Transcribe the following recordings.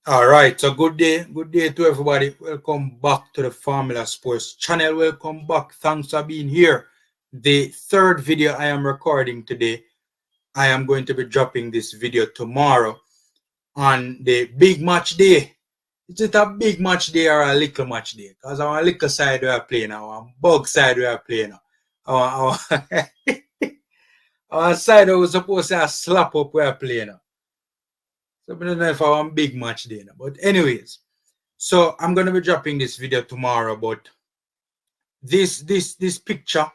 All right, so good day to everybody. Welcome back to the Formula Sports channel. Welcome back. Thanks for being here. The third video I am recording today. I am going to be dropping this video tomorrow on the big match day. Is it a big match day or a little match day? Because on a little side we are playing now, on bug side we are playing now. Our side we were supposed to slap up we are playing now. So I don't know if I want big match day now. But anyways. So I'm gonna be dropping this video tomorrow, but this picture,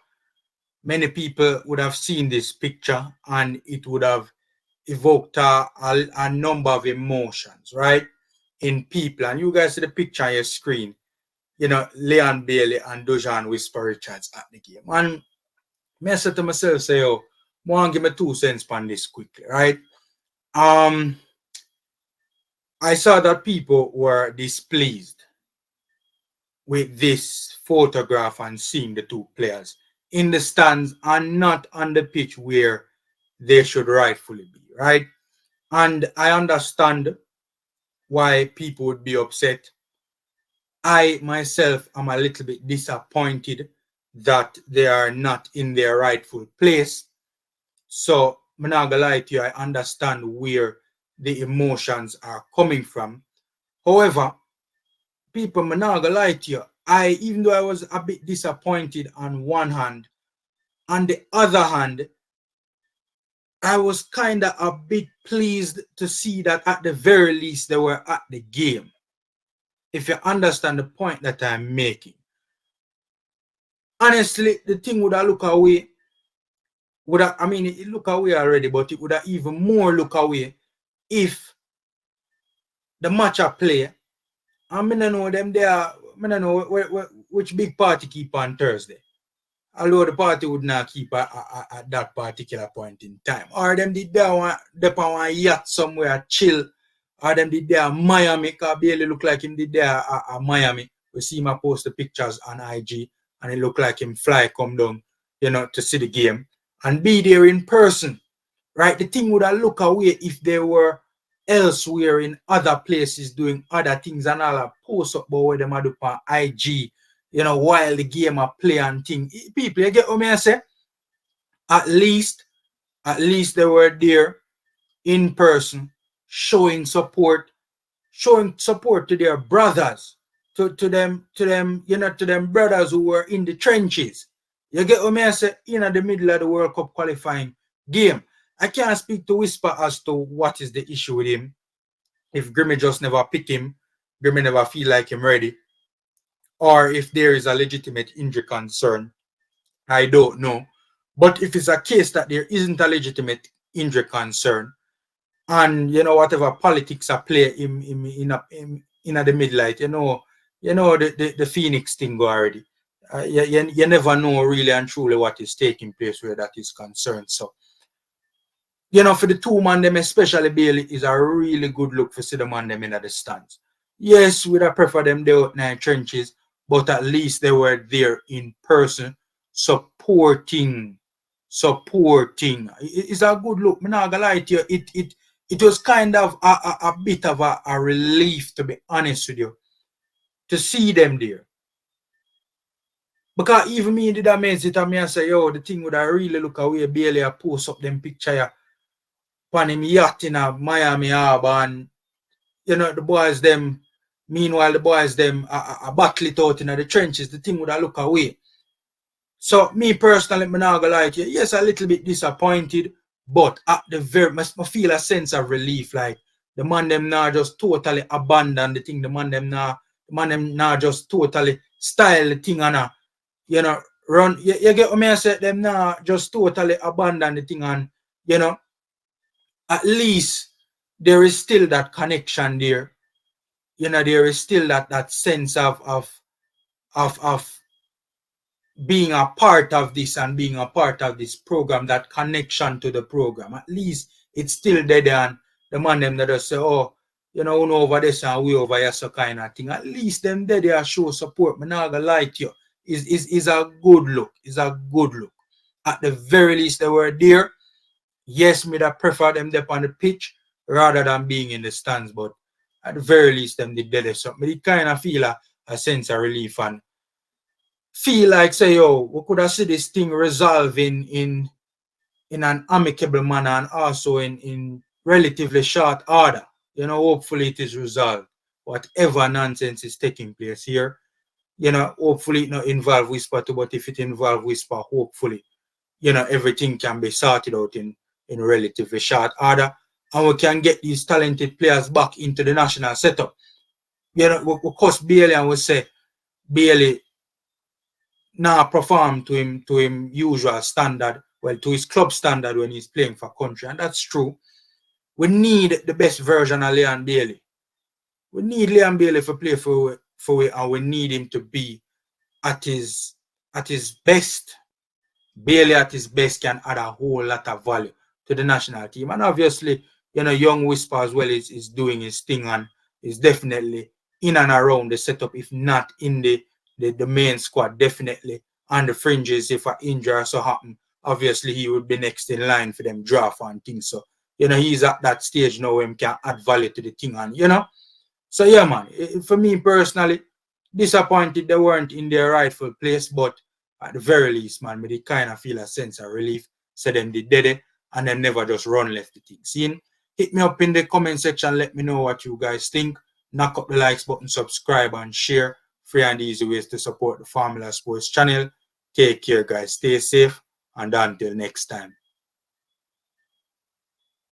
many people would have seen this picture and it would have evoked a number of emotions, right? In people. And you guys see the picture on your screen, you know, Leon Bailey and Dujuan Whisper Richards at the game. And I said to myself, say, oh, I want to give me 2 cents on this quickly, right? I saw that people were displeased with this photograph and seeing the two players in the stands and not on the pitch where they should rightfully be, right? And I understand why people would be upset. I myself am a little bit disappointed that they are not in their rightful place. So I'm not gonna lie to you, I understand where the emotions are coming from. However, people, I'm not gonna lie to you, even though I was a bit disappointed on one hand, on the other hand, I was kind of a bit pleased to see that at the very least they were at the game. If you understand the point that I'm making. Honestly, the thing would have look away. It look away already, but it would have even more look away if the match I play, I don't know them there, I don't know which big party keep on Thursday. Although the party would not keep at that particular point in time. Or them did there on one yacht somewhere chill. Or them did there Miami, because Bailey look like him did there at Miami. We see him post the pictures on IG and it look like him fly come down, you know, to see the game. And be there in person. Right? The thing would have look away if they were elsewhere in other places doing other things and all that post up about what them do on IG, you know, while the game are play and thing. People, you get what I say? At least they were there in person, showing support to their brothers, to them, you know, to them brothers who were in the trenches. You get what I say? In the middle of the World Cup qualifying game. I can't speak to Whisper as to what is the issue with him. If Grimmy just never pick him, Grimmy never feel like him ready, or if there is a legitimate injury concern, I don't know. But if it's a case that there isn't a legitimate injury concern, and you know whatever politics are play in the midlight, you know the Phoenix thing go already. You never know really and truly what is taking place where that is concerned. So, you know, for the two man them, especially Bailey, is a really good look for see the man them in the stands. Yes, we'd have preferred them there out in the trenches, but at least they were there in person, supporting. It's a good look. I'm not gonna lie to you. It was kind of a bit of a relief, to be honest with you, to see them there. Because even me did amaze it and me and say, yo, the thing would I really look away Bailey I post up them picture upon him yacht in a Miami Harbor, and you know the boys them, meanwhile the boys them are battle it out in the trenches, the thing would I look away. So me personally, I'm not gonna lie to you, yes, a little bit disappointed, but at the very I feel a sense of relief, like the man them now just totally abandon the thing, the man them now just totally style the thing and you know run. You get what I say? Them now just totally abandon the thing, and you know at least there is still that connection there. You know, there is still that sense of being a part of this and being a part of this program, that connection to the program. At least it's still there, and the man them that just say, oh, you know, we over this and we over here, so kind of thing. At least them there, they are show support. I'm not gonna lie to you. Is a good look. It's a good look. At the very least, they were there. Yes, me that prefer them there on the pitch rather than being in the stands, but at the very least, them did better something. But it kind of feel a sense of relief and feel like, say, yo, we could have seen this thing resolving in an amicable manner and also in relatively short order. You know, hopefully it is resolved. Whatever nonsense is taking place here, you know, hopefully it not involve Whisper too, but if it involve Whisper, hopefully, you know, everything can be sorted out in relatively short order. And we can get these talented players back into the national setup. You know, we cost Bailey and we say Bailey now perform to him usual standard, well, to his club standard when he's playing for country. And that's true. We need the best version of Leon Bailey. We need Leon Bailey to play for it, and we need him to be at his best. Bailey at his best can add a whole lot of value to the national team. And obviously, you know, young Whisper as well is doing his thing and is definitely in and around the setup, if not in the main squad, definitely on the fringes. If an injury so happen, obviously he would be next in line for them draft and things. So, you know, he's at that stage now where he can add value to the thing. And, you know, so yeah, man, for me personally, disappointed they weren't in their rightful place, but at the very least, man, they kind of feel a sense of relief. So then they did it and then never just run left the thing. See, hit me up in the comment section. Let me know what you guys think. Knock up the likes button, subscribe and share. Free and easy ways to support the Formula Sports channel. Take care, guys. Stay safe. And until next time.